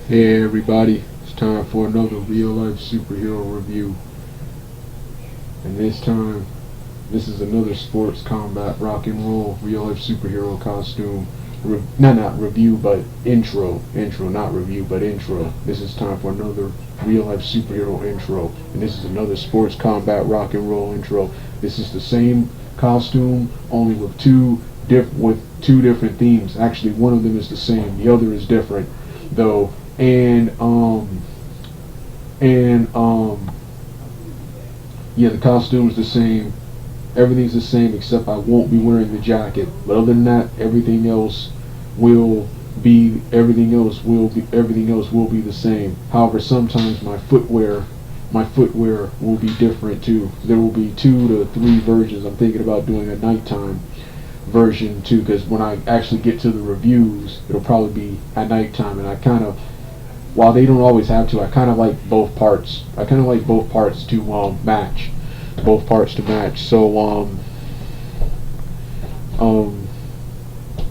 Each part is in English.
Hey everybody, it's time for another real life superhero review. And this time, this is another sports combat rock and roll real life superhero costume. Not review, but intro. Intro, not review, but intro. This is time for another real life superhero intro. And this is another sports combat rock and roll intro. This is the same costume, only with two different themes. Actually, one of them is the same, the other is different, though. Yeah, the costume's the same. Everything's the same except I won't be wearing the jacket. But other than that, everything else will be the same. However, sometimes my footwear will be different too. There will be 2 to 3 versions. I'm thinking about doing a nighttime version too, because when I actually get to the reviews, it'll probably be at nighttime, and I kind of, while they don't always have to, I kind of like both parts. I kind of like both parts to match. So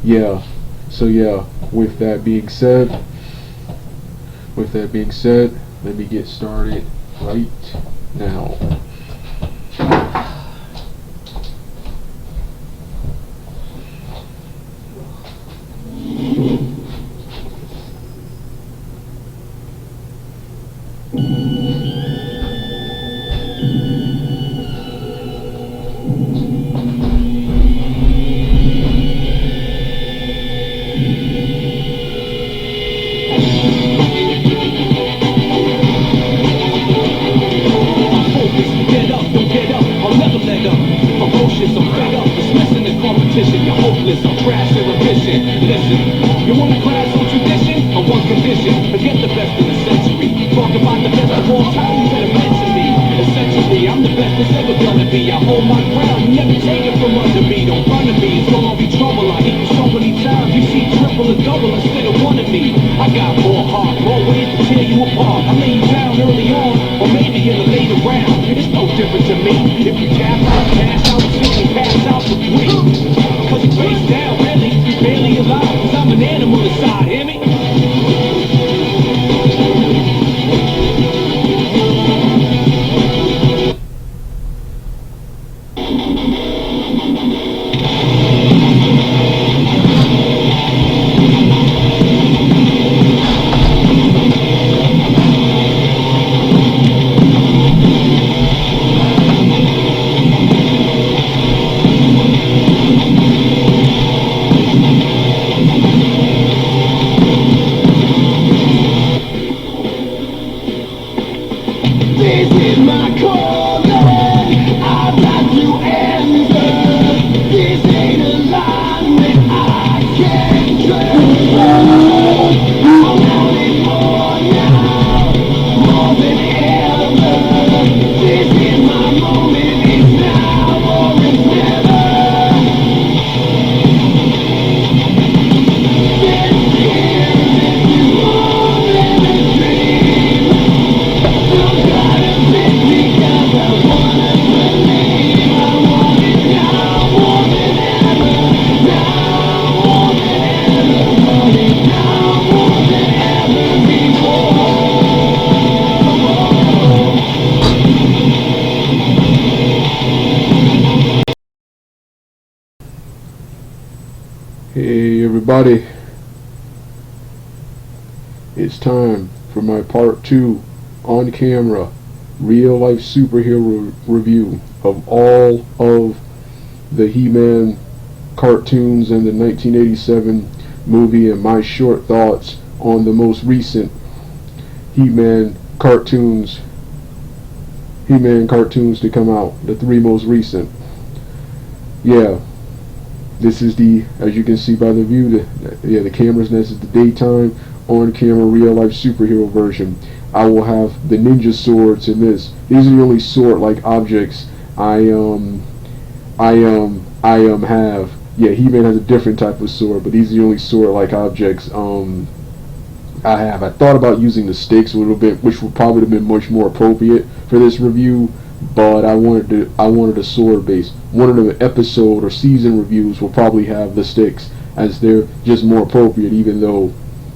yeah. So yeah. With that being said, let me get started right now. You're hopeless, I'm trash and efficient. Listen, you want to crash on tradition? On one condition, forget the best in the century. Talk about the best of all time, you better mention me. Essentially, I'm the best that's ever gonna be. I hold my ground, you never take it from under me. Don't run to me, it's gonna be trouble. I hit you so many times, you see triple and double instead of one of me. I got more heart, more ways to tear you apart. I lay you down early on, or maybe in the later round. It's no different to me. If you tap out, cash out, see, pass out for free. Cause you face down, really, barely alive, cause I'm an animal inside, hear me? This is my calling, I've got to answer. This ain't a line that I can transfer. I want it more now, more than ever. This is my moment, it's now or it's never. This is more than a dream. Hey everybody, it's time for my part 2 on camera real life superhero review of all of the He-Man cartoons and the 1987 movie, and my short thoughts on the most recent He-Man cartoons to come out, the 3 most recent. Yeah, this is the, as you can see by the view, the camera's this is the daytime on camera real life superhero version. I will have the ninja swords in this. These are the only sword-like objects I have. Yeah, He-Man has a different type of sword, but these are the only sword-like objects I have. I thought about using the sticks a little bit, which would probably have been much more appropriate for this review, but I wanted a sword base. One of the episode or season reviews will probably have the sticks, as they're just more appropriate, even though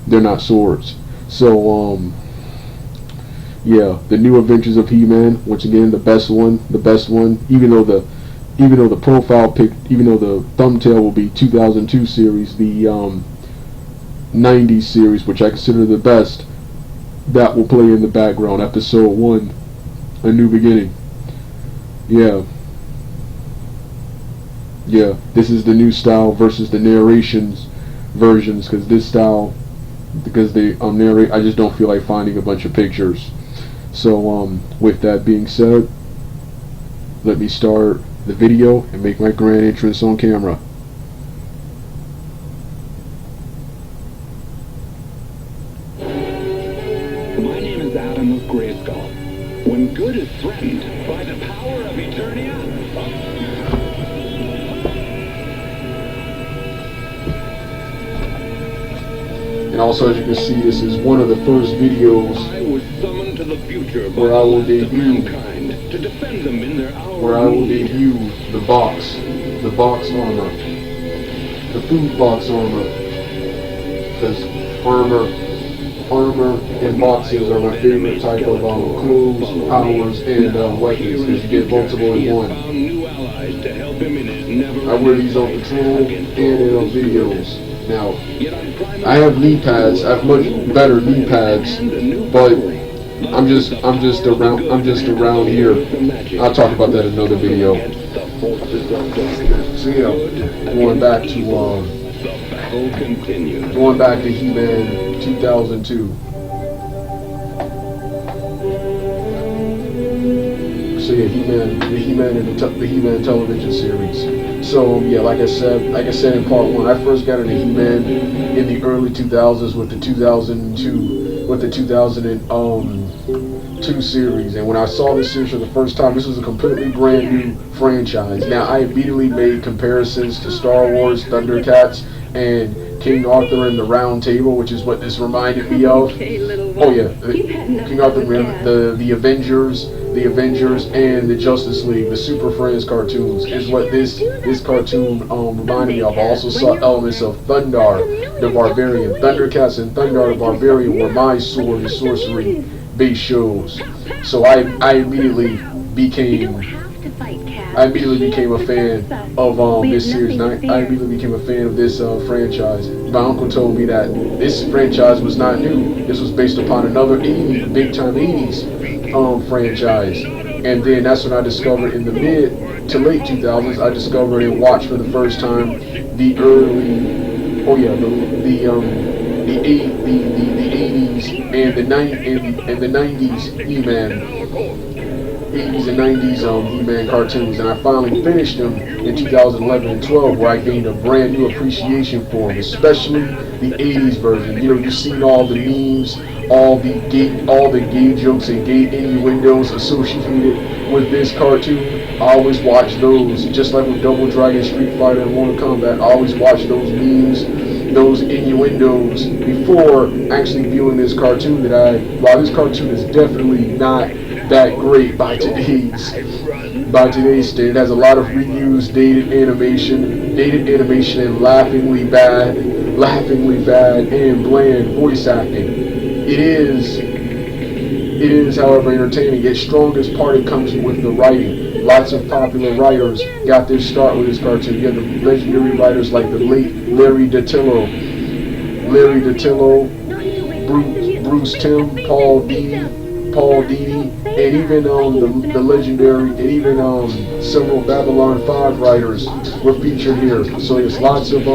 they're not swords. So yeah, the new Adventures of He-Man. Once again, the best one. Even though the profile pic, even though the thumbtail will be 2002 series, the 90s series, which I consider the best, that will play in the background. Episode 1, A New Beginning. Yeah. This is the new style versus the narrations versions, because they narrate. I just don't feel like finding a bunch of pictures. So with that being said, let me start the video and make my grand entrance on camera. My name is Adam of Grayskull. When good is threatened by the power of Eternia, and also, as you can see, this is one of the first videos I was summoned to the future by where I will the debut mankind to defend them in their hour where I of will need. debut the box armor, the food box armor, because armor and boxes are my favorite type of clothes, powers, and weapons, because you get multiple in one. Found new allies to help him in his I wear these on patrol and in videos. Now, I have knee pads. I have much better knee pads, but I'm just around here. I'll talk about that in another video. So yeah, going back to He-Man 2002. So yeah, the He-Man television series. So yeah, like I said in part 1, I first got into He-Man in the early 2000s with the 2002 series, and when I saw this series for the first time, this was a completely brand new franchise. Now I immediately made comparisons to Star Wars, Thundercats, and King Arthur and the Round Table, which is what this reminded me of. Oh yeah, King Arthur, the Avengers, and the Justice League, the Super Friends cartoons, is what this cartoon reminded me of. I also saw elements of Thundar the Barbarian. Thundercats and Thundar the Barbarian were my sword and sorcery based shows. So I immediately became a fan of this series. And I immediately became a fan of this franchise. My uncle told me that this franchise was not new. This was based upon another big time 80s franchise. And then that's when I discovered, in the mid to late 2000s, I discovered and watched for the first time the 80s and the 90s He-Man. 80s and 90s He-Man cartoons, and I finally finished them in 2011 and 12, where I gained a brand new appreciation for them, especially the 80s version. You know, you've seen all the memes, all the gay jokes and gay innuendos associated with this cartoon. I always watch those, just like with Double Dragon, Street Fighter, and Mortal Kombat. I always watch those memes, those innuendos before actually viewing this cartoon. While this cartoon is definitely not that great by today's standard, it has a lot of reused dated animation and laughingly bad and bland voice acting. It is, however, entertaining. Its strongest part comes with the writing. Lots of popular writers got their start with this cartoon. You have the legendary writers like the late Larry DeTillo, Bruce Timm, Paul Dini, and even the legendary, and even several Babylon 5 writers were featured here. So there's lots of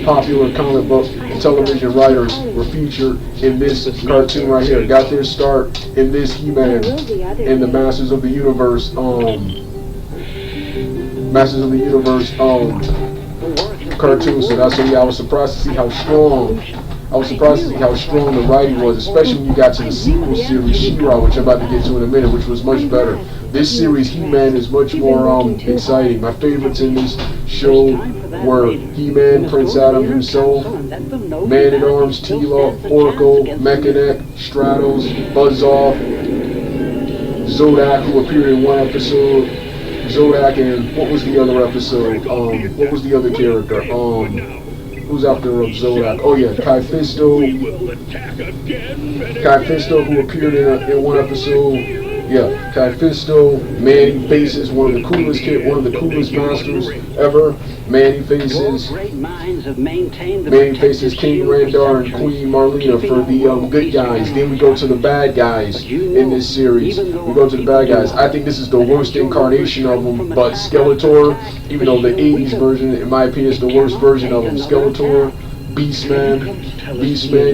popular comic book and television writers were featured in this cartoon right here. Got their start in this He-Man and the Masters of the Universe cartoon. So that's I was surprised to see how strong the writing was, especially when you got to the sequel series, She-Ra, which I'm about to get to in a minute, which was much better. This series, He-Man, is much more exciting. My favorites in this show were He-Man, Prince Adam himself, Man-at-Arms, Teela, Oracle, Mechanic, Stratos, Buzz-Off, Zodak, who appeared in one episode, Zodak, and what was the other episode? What was the other character? who's after Zodiac? Oh yeah, Kai Fisto. Kai Fisto, who appeared in one episode. Yeah, Kai Fisto. Manny Faces, one of the coolest masters ever. Manny Faces. Manny Faces, King Randar and Queen Marlena for the good guys. Then we go to the bad guys in this series. We go to the bad guys. I think this is the worst incarnation of them, but Skeletor, even though the 80s version, in my opinion, is the worst version of them. Skeletor, Beastman,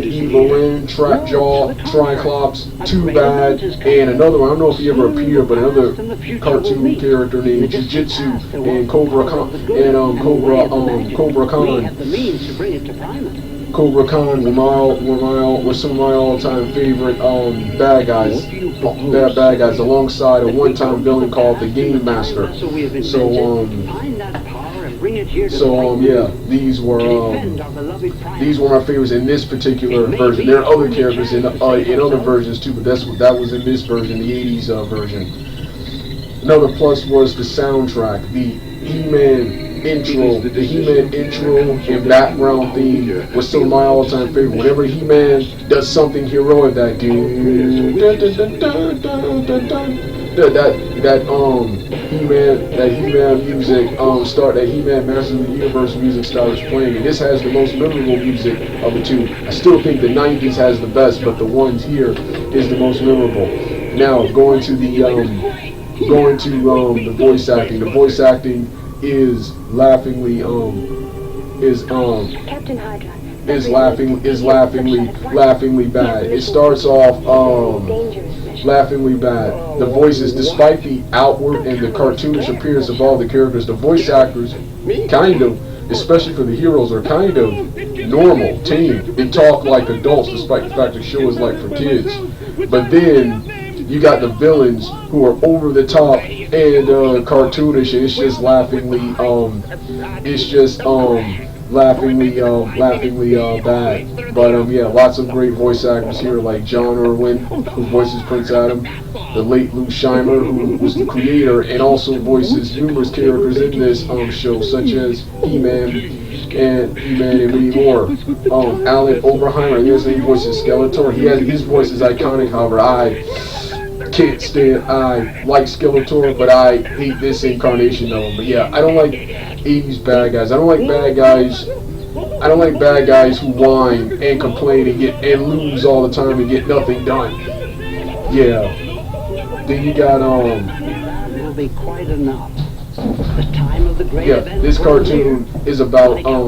Evil Lyn, Trapjaw, Triclops, Too Bad, and another one. I don't know if he ever appeared, but another cartoon character named Jujitsu and Cobra Khan were some of my all-time favorite bad guys, alongside a one-time villain called the Game Master. Yeah, these were my favorites in this particular version. There are other characters in other versions too, but that was in this version, the 80s version. Another plus was the soundtrack, the He-Man intro and background theme was some of my all-time favorite. Whenever He-Man does something heroic, that He-Man music that He-Man Masters of the Universe music starts playing, and this has the most memorable music of the two. I still think the 90s has the best, but the ones here is the most memorable. Now going to the voice acting. The voice acting is laughingly bad. It starts off laughingly bad. The voices, despite the outward and the cartoonish appearance of all the characters, the voice actors kind of, especially for the heroes, are kind of normal, tame. They talk like adults, despite the fact the show is like for kids. But then you got the villains who are over the top and cartoonish, and it's just laughingly bad. But yeah, lots of great voice actors here, like John Irwin, who voices Prince Adam, the late Lou Scheimer, who was the creator and also voices numerous characters in this show, such as He-Man and many more. Alan Oberheimer, he voices Skeletor. His voice is iconic. However, I like Skeletor, but I hate this incarnation of him. But yeah, I don't like 80s bad guys. I don't like bad guys who whine and complain and lose all the time and get nothing done. Yeah. Then you got will be quite enough. The time of the great event. This cartoon is about Now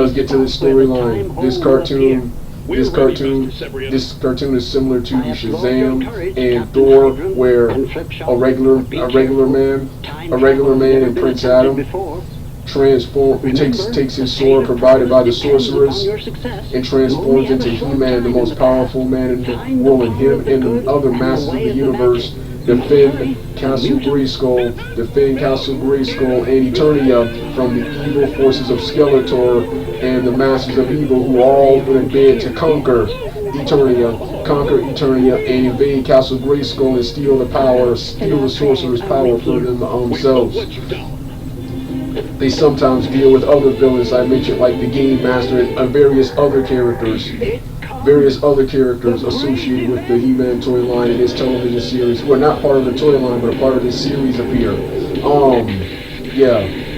let's get to the storyline. This cartoon is similar to Shazam and Thor, where a regular man and Prince Adam takes his sword provided by the sorceress and transforms into He-Man, the most powerful man in the world, and him and the other masters of the universe defend Castle Grayskull and Eternia from the evil forces of Skeletor and the Masters of Evil, who are all in bed to conquer Eternia, and invade Castle Grayskull and steal the sorcerer's power for themselves. They sometimes deal with other villains I mentioned, like the Game Master and various other characters associated with the He-Man toy line in this television series, who are not part of the toy line but a part of this series appear.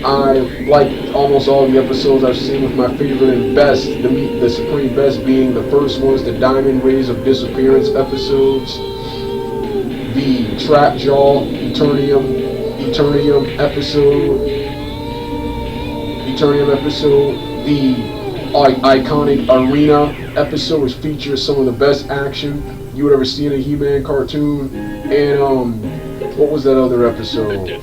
I like almost all the episodes I've seen, with my favorite and best, the supreme best being the first ones, the Diamond Rays of Disappearance episodes, the Trapjaw Eternium episode, the iconic Arena episode, which features some of the best action you would ever see in a He-Man cartoon, and what was that other episode?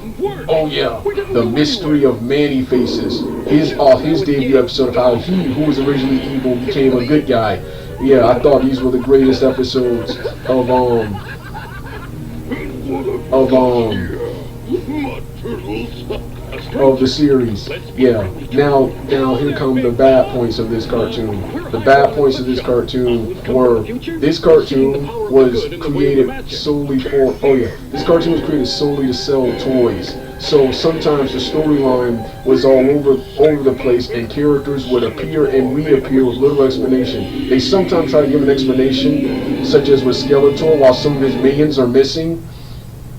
Oh yeah, the Mystery of Manny Faces. His debut episode of how he, who was originally evil, became a good guy. Yeah, I thought these were the greatest episodes of the series. Yeah. Now here come the bad points of this cartoon. The bad points of this cartoon were this cartoon was created solely to sell toys. So sometimes the storyline was all over the place, and characters would appear and reappear with little explanation. They sometimes try to give an explanation, such as with Skeletor, while some of his minions are missing.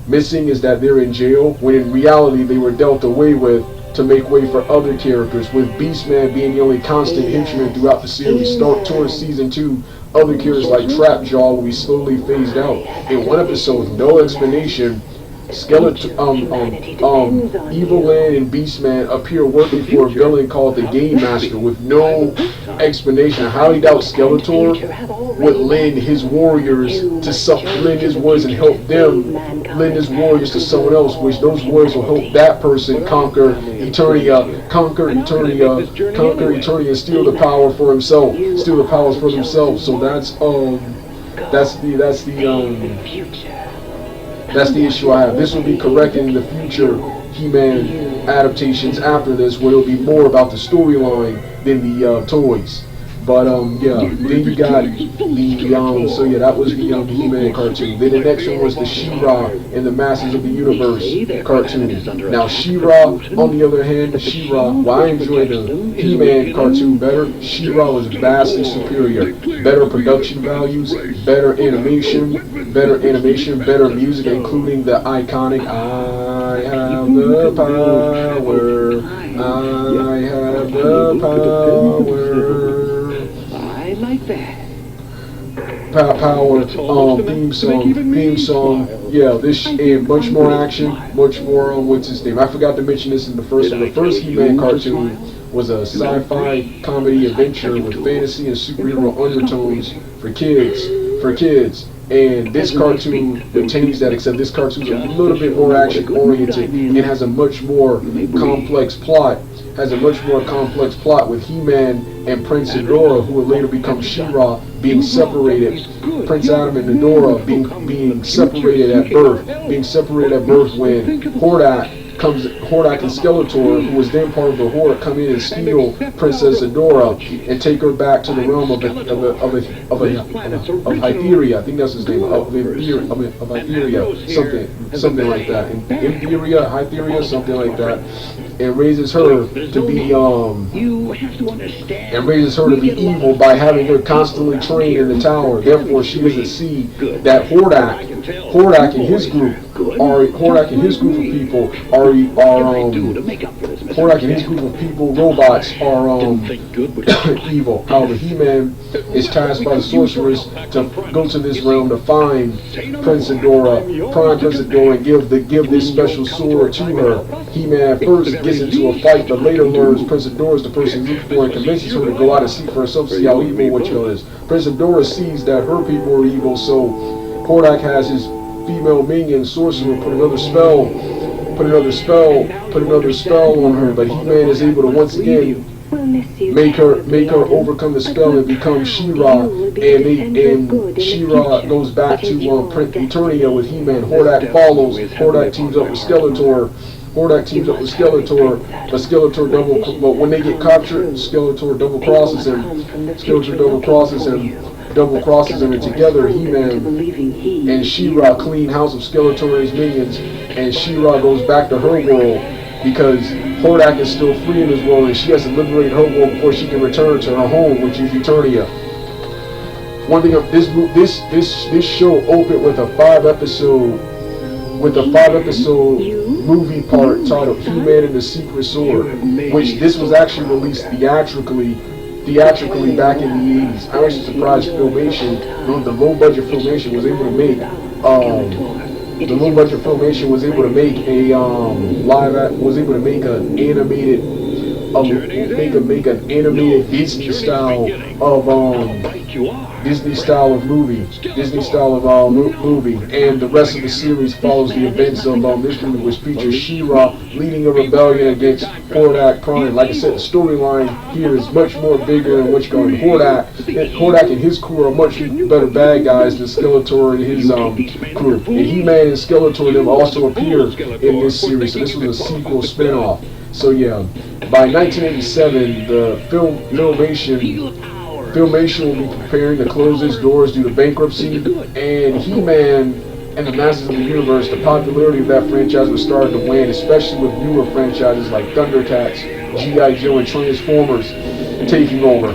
Missing is that they're in jail, when in reality they were dealt away with to make way for other characters, with Beastman being the only constant henchman throughout the series. Start towards season 2, other characters like Trapjaw will be slowly phased out. In one episode, with no explanation, Evil Lyn and Beastman appear working for a villain called the Game Master with no explanation. I highly doubt Skeletor would lend his warriors to lend his warriors and help them lend his warriors to someone else, which those warriors will help that person conquer Eternia, and steal the power for himself, steal the powers for themselves. So that's the issue I have. This will be corrected in the future He-Man adaptations after this, where it'll be more about the storyline than the toys. But yeah, then you got the so yeah, that was the He-Man cartoon. Then the next one was the She-Ra and the Masters of the Universe cartoon. Now She-Ra, on the other hand, while I enjoy the He-Man cartoon better, She-Ra was vastly superior. Better production values, better animation, better music, including the iconic "I have the power, I have the power." Like that. Power theme song. Yeah, this and much more action, much more what's his name? I forgot to mention this in the first one. The first He-Man cartoon was a sci-fi comedy adventure with fantasy and superhero undertones for kids. And this cartoon retains that, except this cartoon is a little bit more action oriented and has a much more complex plot. With He-Man and Prince Adora, who would later become She-Ra, being separated. Prince Adam and Adora being separated at birth. When Hordak and Skeletor, who was then part of the Horde, come in and steal Princess Adora and take her back to the realm of Hytheria. I think that's his name. Of Hytheria, something like that. Hytheria, something like that. And raises her to be evil by having her constantly trained in the tower. Therefore, she doesn't see that Hordak and his group robots are evil. However, He-Man is tasked by the sorceress to go to this realm to find Prince Adora, and give this special sword to her. He-Man first gets into a fight, but later learns Prince Adora is the person he's looking for and convinces her to go out and see for herself, see how evil what is. Prince Adora sees that her people are evil, so Hordak has his female minion sorcerer put another spell on her, but He-Man is able to once again make her overcome the spell and become She-Ra, and She-Ra goes back to Eternia with He-Man. Hordak follows. Hordak teams up with Skeletor, but when they get captured, Skeletor double crosses him, and together He-Man and She-Ra clean house of Skeletor and his minions, and She-Ra goes back to her world because Hordak is still free in his world, and she has to liberate her world before she can return to her home, which is Eternia. One thing of this show opened with a 5-episode movie part titled He-Man and the Secret Sword, which this was actually released theatrically back in the 80s. I was surprised Filmation, the low budget Filmation was able to make an animated Disney style of movie, and the rest of the series follows the events of this movie, which features She-Ra leading a rebellion against Hordak Prime. Like I said, the storyline here is much more bigger than what's going on. Hordak and his crew are much better bad guys than Skeletor and his crew. And He-Man and Skeletor them also appear in this series, so this was a sequel spin-off. So yeah, by 1987, the Filmation will be preparing to close its doors due to bankruptcy, and He-Man and the Masters of the Universe, the popularity of that franchise was starting to wane, especially with newer franchises like Thundercats, G.I. Joe, and Transformers taking over.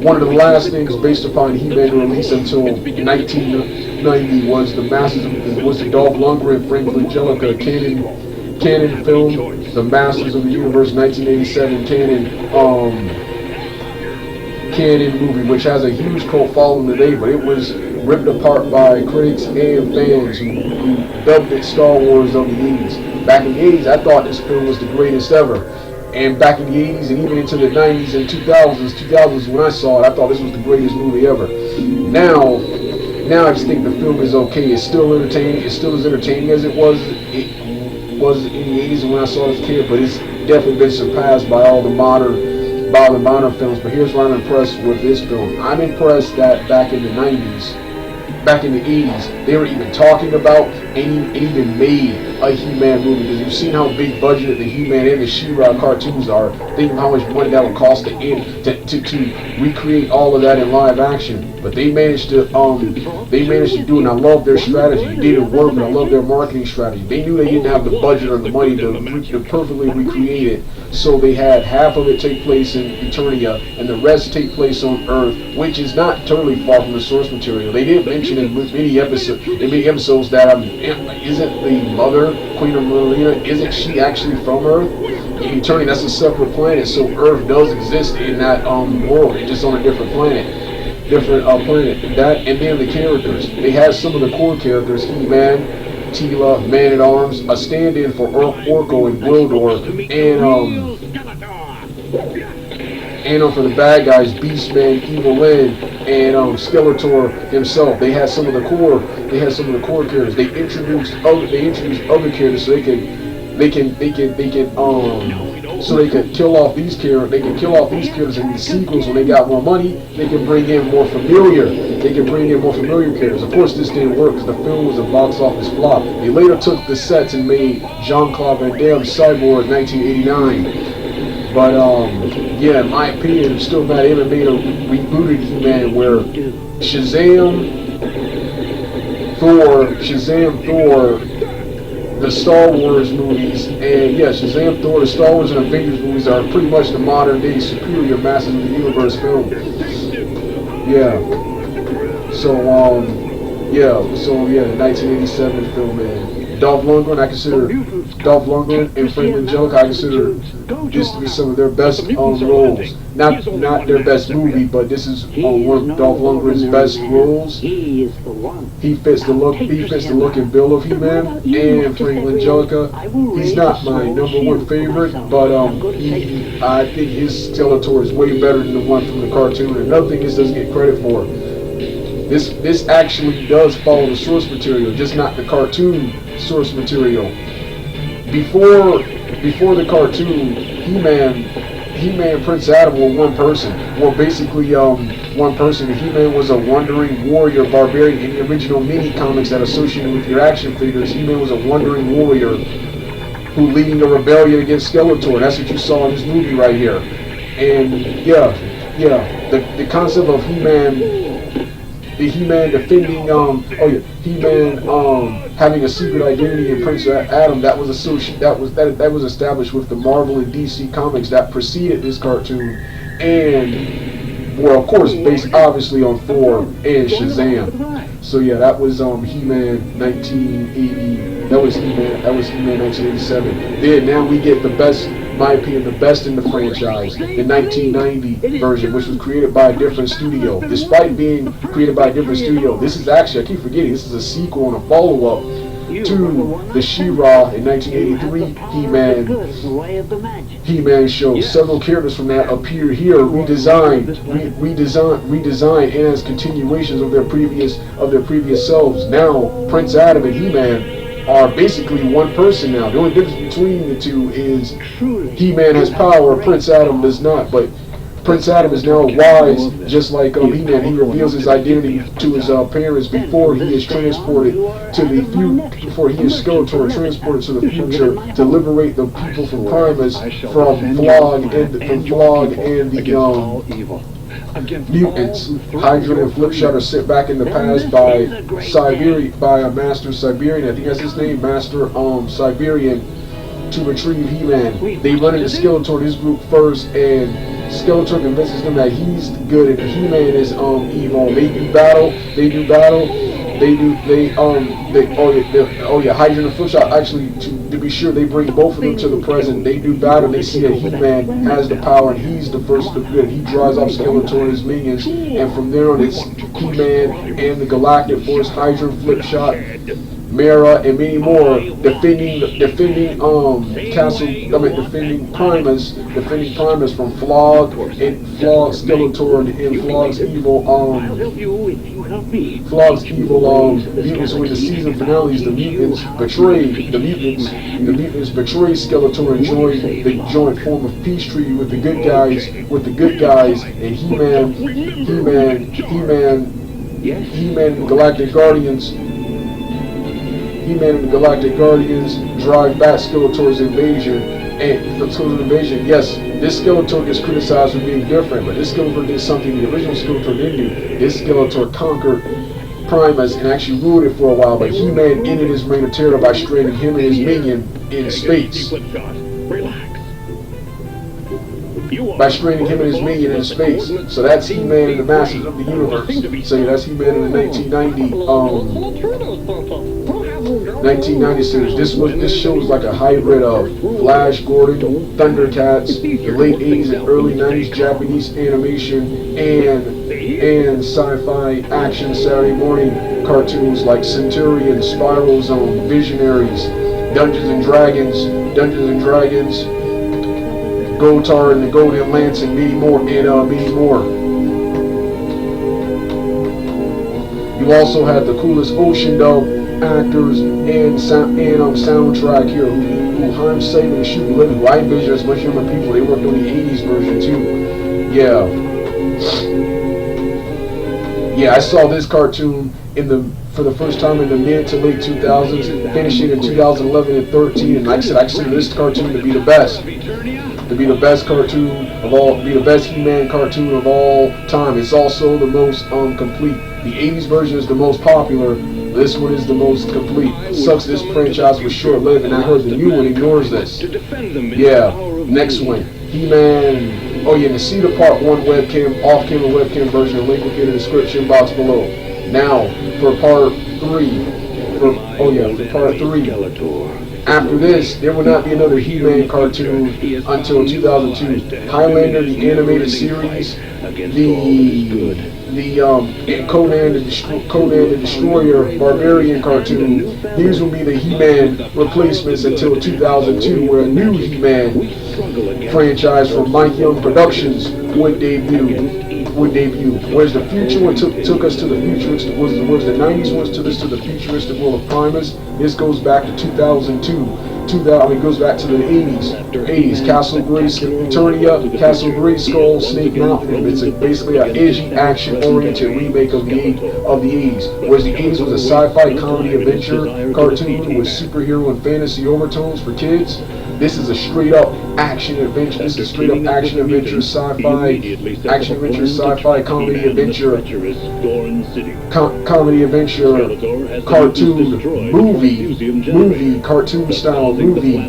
One of the last things based upon He-Man release until 1990 was the Dolph Lundgren, Frank Langelica canon film, The Masters of the Universe 1987 canon movie, which has a huge cult following today, but it was ripped apart by critics and fans who dubbed it Star Wars of the 80s. Back in the 80s, I thought this film was the greatest ever. And back in the 80s and even into the 90s and 2000s when I saw it, I thought this was the greatest movie ever. Now I just think the film is okay. It's still entertaining. It's still as entertaining as it was in the 80s and when I saw it as a kid, but it's definitely been surpassed by all the modern films. But here's why I'm impressed with this film. I'm impressed that back in the 80s, they were even talking about and even made a He-Man movie. Because you've seen how big budgeted the He-Man and the She-Ra cartoons are. Think of how much money that would cost to recreate all of that in live action. But they managed to do it, and I love their strategy. They did it work, and I love their marketing strategy. They knew they didn't have the budget or the money to perfectly recreate it, so they had half of it take place in Eternia and the rest take place on Earth, which is not totally far from the source material. They did mention in many episodes that isn't the mother, Queen of Marlena, isn't she actually from Earth? In Eternia, that's a separate planet, so Earth does exist in that world, it's just on a different planet. That, and then the characters. They had some of the core characters: He-Man, Teela, Man-at-Arms, a stand-in for Orko and Gwildor, and for the bad guys, Beastman, Evil Lyn, and Skeletor himself. They had some of the core characters. They introduced other characters so they could kill off these characters. They can kill off these characters in these sequels when they got more money. They can bring in more familiar. Characters. Of course, this didn't work because the film was a box office flop. They later took the sets and made Jean-Claude Van Damme Cyborg in 1989. But in my opinion, I'm still mad. They haven't made a rebooted He-Man where Shazam, Thor, the Star Wars movies, and Shazam, Thor, the Star Wars and Avengers movies are pretty much the modern day superior Masters of the Universe film. The 1987 film, man. Dolph Lundgren and Frank Langelica, I consider this to be some of their best roles. Not their best movie, but this is one of Dolph Lundgren's best roles. He fits the look and bill of He-Man and Frank Langelica. He's not my number one favorite, but I think his Skeletor is way better than the one from the cartoon. And another thing this doesn't get credit for. This actually does follow the source material, just not the cartoon source material. Before the cartoon, He-Man and Prince Adam were one person. Well, basically, one person. He-Man was a wandering warrior barbarian. In the original mini comics that associated with your action figures, He-Man was a wandering warrior who leading a rebellion against Skeletor. That's what you saw in this movie right here. And the concept of He-Man defending, He-Man having a secret identity in Prince Adam, that was established with the Marvel and DC comics that preceded this cartoon, and of course based obviously on Thor and Shazam. So that was He-Man 1980. That was He-Man 1987. Then now we get the best. My opinion, the best in the franchise, the 1990 version, which was created by a different studio. Despite being created by a different studio, this is actually, I keep forgetting, this is a sequel and a follow-up to the She-Ra in 1983 He-Man show. Several characters from that appear here, redesigned and as continuations of their previous selves. Now, Prince Adam and He-Man are basically one person now. The only difference between the two is He-Man has power, Prince Adam does not. But Prince Adam is now wise, just like He-Man. He reveals his identity to his parents before he is transported to the future. Before he is Skeletor transported to the future to liberate the people from Primus, from Flog and Mutants. Hydra and Flipshot are sent back in the past by Master Siberian. I think that's his name, Master Siberian, to retrieve He-Man. They run into Skeletor, his group first, and Skeletor convinces them that he's good and He-Man is evil. They do battle. Hydra and Flipshot, actually, to be sure, they bring both of them to the present. They do battle. They see that He-Man has the power and he's the first to good. He drives off Skeletor and his minions, and from there on it's He-Man and the Galactic Force, Hydra and Flipshot, Mara, and many more defending Primus from Flog Skeletor and Flog's evil mutants. When the season finales, the mutants betray Skeletor and join the joint form of peace treaty with the good guys, and He-Man and Galactic Guardians. He-Man and the Galactic Guardians drive back Skeletor's invasion. Yes, this Skeletor gets criticized for being different, but this Skeletor did something the original Skeletor didn't do. This Skeletor conquered Primus and actually ruled it for a while, but He-Man ended his reign of terror by stranding him and his minion in space. So that's He-Man and the Masters of the Universe. So that's He-Man in the 1990 series. This show is like a hybrid of Flash Gordon, Thundercats, the late 80s and early 90s Japanese animation, and sci-fi action Saturday morning cartoons like Centurion, Spiral Zone, Visionaries, Dungeons and Dragons, Gotar and the Golden Lance, and many more, You also had the coolest Ocean Dub actors and soundtrack here who Heim Saving and Shoot Living, who I envision as much younger people. They worked on the 80s version too. Yeah, I saw this cartoon for the first time in the mid to late 2000s, finishing in 2011 and 13, and like I said, I consider this cartoon to be the best. Be the best He-Man cartoon of all time. It's also the most complete. The 80s version is the most popular. This one is the most complete. It sucks this franchise was short-lived, and I heard the new one ignores this. Yeah, next one. He-Man. Oh yeah, the Cedar Part 1 off-camera webcam version, link will be in the description box below. Now, for Part 3. After this, there will not be another He-Man cartoon until 2002. Highlander, the animated series, and Conan the Destroyer Barbarian cartoon. These will be the He-Man replacements until 2002, where a new He-Man franchise from Mike Young Productions would debut. Whereas the future one took us to the futuristic, whereas the 90s ones took us to the futuristic world of Primus, this goes back to 2002. Goes back to the 80s. Castle Grayskull, Snake Mountain. It's basically an edgy, action-oriented remake of the 80s. Whereas the 80s was a sci-fi comedy adventure cartoon with superhero and fantasy overtones for kids. This is a straight-up action adventure. This is a straight-up action adventure, sci-fi comedy adventure, cartoon movie, cartoon style movie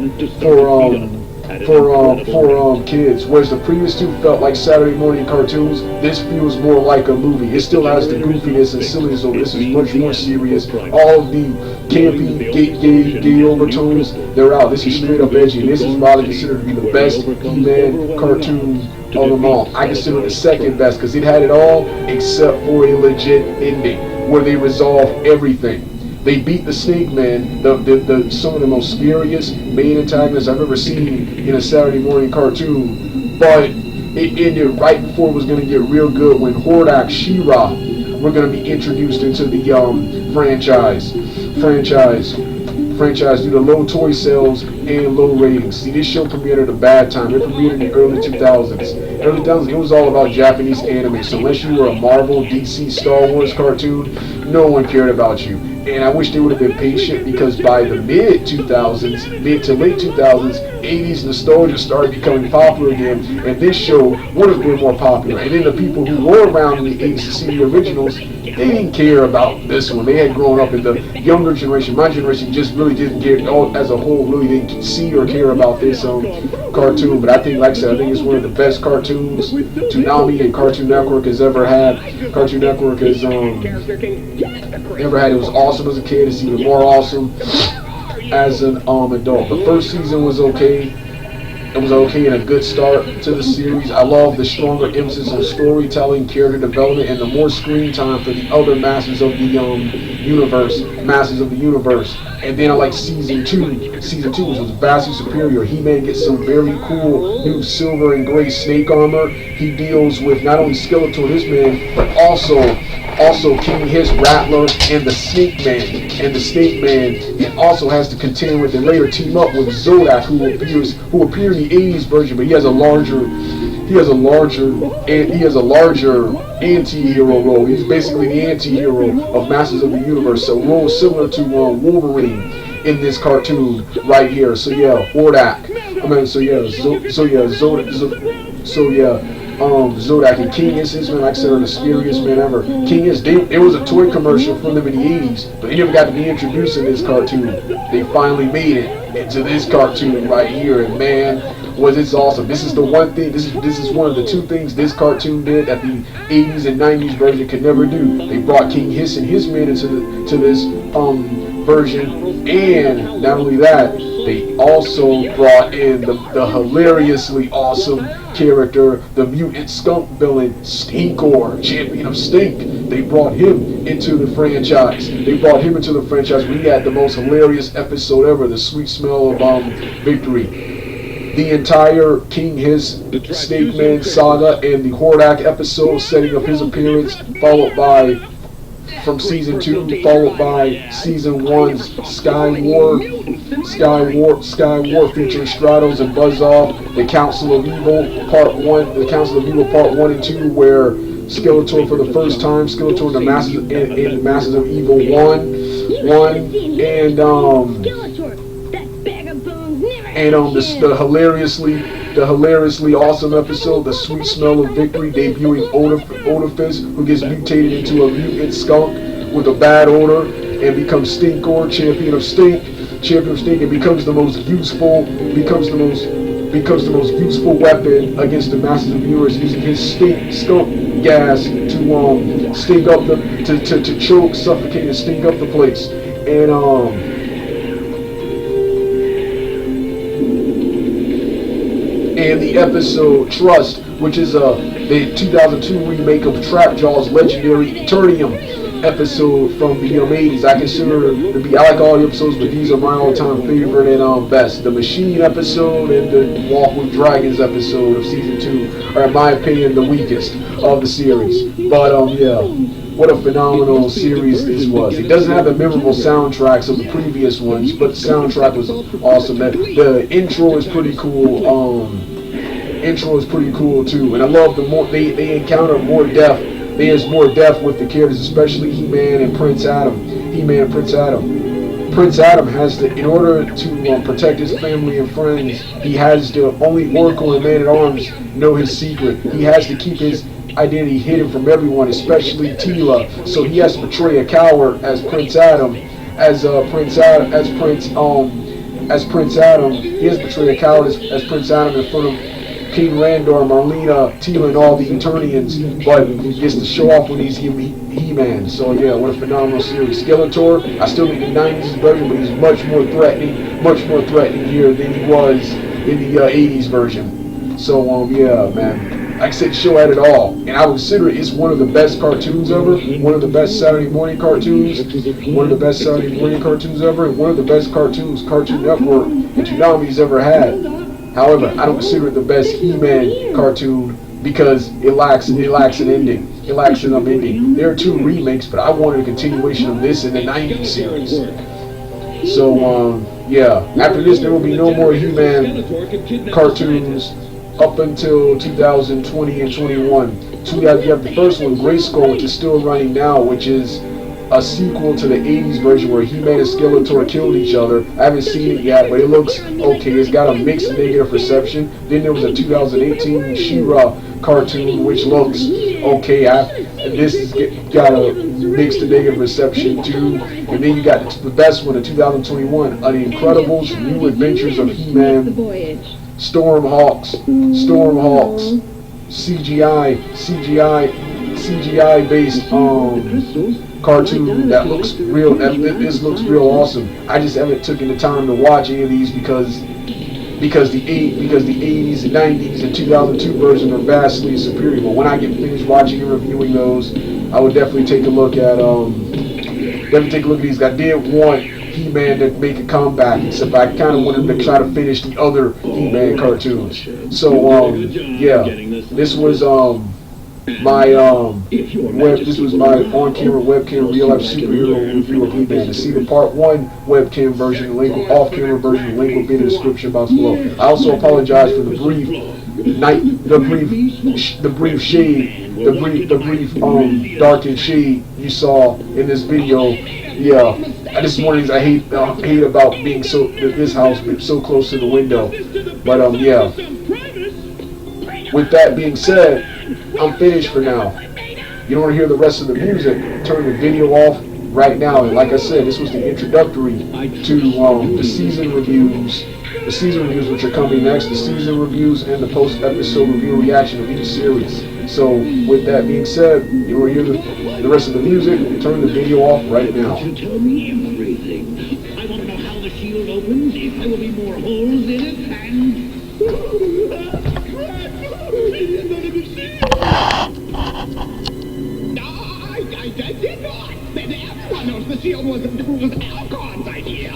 for kids. Whereas the previous two felt like Saturday morning cartoons, this feels more like a movie. It still has the goofiness and silliness of it. This is much more serious. All of the campy, gay overtones, they're out. This is straight up edgy. And this is probably considered to be the best He-Man cartoon of them all. I consider it the second best because it had it all except for a legit ending where they resolved everything. They beat the Snake Man, some of the most scariest main antagonists I've ever seen in a Saturday morning cartoon. But it ended right before it was going to get real good when Hordak She-Ra were going to be introduced into the franchise due to low toy sales and low ratings. See, this show premiered at a bad time. It premiered in the early 2000s. Early 2000s, it was all about Japanese anime. So unless you were a Marvel, DC, Star Wars cartoon, no one cared about you. And I wish they would have been patient, because by the mid to late 2000s, 80s nostalgia started becoming popular again, and this show would have been more popular. And then the people who were around in the 80s to see the originals, they didn't care about this one. They had grown up in the younger generation. My generation just really didn't care, as a whole, really didn't see or care about this cartoon. But I think, like I said, I think it's one of the best cartoons Toonami and Cartoon Network has ever had. Cartoon Network has ever had. It was awesome as a kid. It's even more awesome as an adult. The first season was okay. It was okay and a good start to the series. I love the stronger emphasis on storytelling, character development, and the more screen time for the other masters of the universe. And then I like season 2. Season 2 was vastly superior. He-Man gets some very cool new silver and gray snake armor. He deals with not only Skeletor, his man, but also King Hiss, Rattler, and the Snake Man. And also has to contend with and later team up with Zodak, who appeared in the 80s version, but he has a larger anti-hero role. He's basically the anti-hero of Masters of the Universe. So role similar to Wolverine in this cartoon right here. So yeah, Hordak. Zodak and King Hiss, man, like I said, are the scariest man ever. King Hiss, there was a toy commercial from them in the 80s, but they never got to be introduced in this cartoon. They finally made it into this cartoon right here, and man, was it's awesome. This is the one thing, this is one of the two things this cartoon did that the 80s and 90s version could never do. They brought King Hiss and his men into this version, and not only that, they also brought in the hilariously awesome character, the mutant skunk villain, Stinkor, champion of Stink. They brought him into the franchise. We had the most hilarious episode ever, the sweet smell of victory. The entire King Hiss Snake Man saga and the Hordak episode setting up his appearance, followed by from season 2, followed by season 1's Sky War featuring Stratos and Buzz-Off, the Council of Evil Part 1 and 2, where Skeletor for the first time, Skeletor and the Masters of Evil 1 the hilariously awesome episode, The Sweet Smell of Victory, debuting Odafist, who gets mutated into a mutant skunk with a bad odor and becomes Stinkor, champion of Stink, and becomes the most useful weapon against the Masters of the Universe, using his skunk gas to stink up to choke, suffocate, and stink up the place. And the episode Trust, which is the 2002 remake of Trapjaw's legendary Eternium episode from the 80s. I like all the episodes, but these are my all-time favorite and best. The Machine episode and the Walk with Dragons episode of season 2 are, in my opinion, the weakest of the series. But yeah, what a phenomenal series this was. It doesn't have the memorable soundtracks of the previous ones, but the soundtrack was awesome. The intro is pretty cool. Too, and I love the more they encounter more depth. There's more depth with the characters, especially He-Man and Prince Adam. Prince Adam has to, in order to protect his family and friends, he has to, only Oracle and Man-at-Arms know his secret. He has to keep his identity hidden from everyone, especially Tila. So he has to portray a coward as Prince Adam. He has to portray a coward as Prince Adam in front of King Randor, Marlena, Tila, and all the Eternians, but he gets to show off when he's He-Man. So yeah, what a phenomenal series. Skeletor, I still think the 90s version, but he's much more threatening here than he was in the 80s version. So yeah, man. Like I said, the show had it all, and I would consider it's one of the best cartoons ever, one of the best Saturday morning cartoons ever, and one of the best cartoons Cartoon Network and Toonami's ever had. However, I don't consider it the best He-Man cartoon because it lacks an ending. There are 2 remakes, but I wanted a continuation of this in the 90s series. So, yeah, after this there will be no more He-Man cartoons up until 2020 and 21. You have the first one, Grayskull, which is still running now, which is a sequel to the 80s version where He-Man and Skeletor killed each other. I haven't seen it yet, but it looks okay. It's got a mixed negative reception. Then there was a 2018 She-Ra cartoon, which looks okay. This has got a mixed negative reception too. And then you got the best one in 2021, The Incredibles, New Adventures of He-Man, Stormhawks, CGI based cartoon that looks real. This looks real awesome. I just haven't taken the time to watch any of these because the 80s and 90s and 2002 version are vastly superior. But when I get finished watching and reviewing those, I would definitely take a look at these. I did want He-Man to make a comeback, except I kind of wanted to try to finish the other He-Man cartoons. So yeah, this was my on-camera webcam real life superhero review of He-Man. To see the part 1 webcam version, the link off-camera version, the link will be in the description box below. I also apologize for the brief darkened shade you saw in this video. Yeah, this is one of these I hate about being this house so close to the window. But yeah. With that being said, I'm finished for now. You don't want to hear the rest of the music, turn the video off right now. And like I said, this was the introductory to the season reviews. The season reviews which are coming next, the season reviews and the post-episode review reaction of each series. So with that being said, you will hear the rest of the music, turn the video off right now. Tell me everything. I want to know how the shield opens, if there will be more holes in it, and... I did not! Everyone knows the shield was Alcon's idea!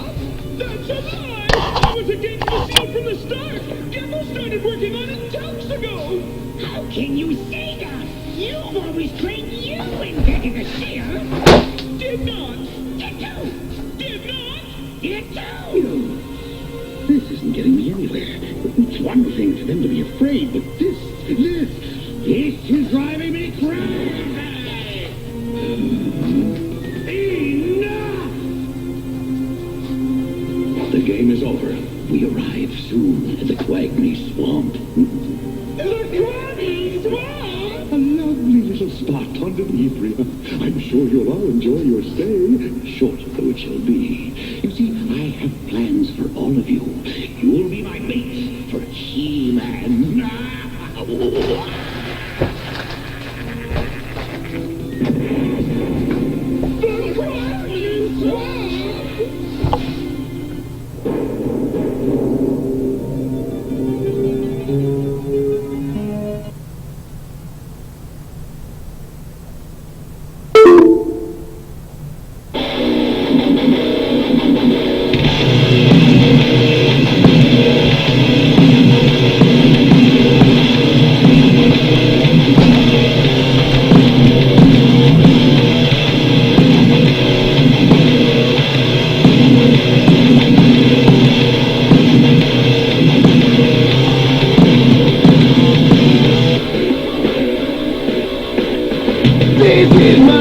That's a lie! I was against the shield from the start! Gimbal started working on it months ago! How can you say that? You've always claimed you invented the shield! Did not! Did you? Did not! Did you? This isn't getting me anywhere. It's one thing for them to be afraid, but this is driving me crazy! Enough! The game is over. We arrive soon at the Quagmire Swamp. The Quagmire Swamp? A lovely little spot on the Ibria. I'm sure you'll all enjoy your stay, short though it shall be. You see, I have plans for all of you. You'll be my mates for He-Man. This is my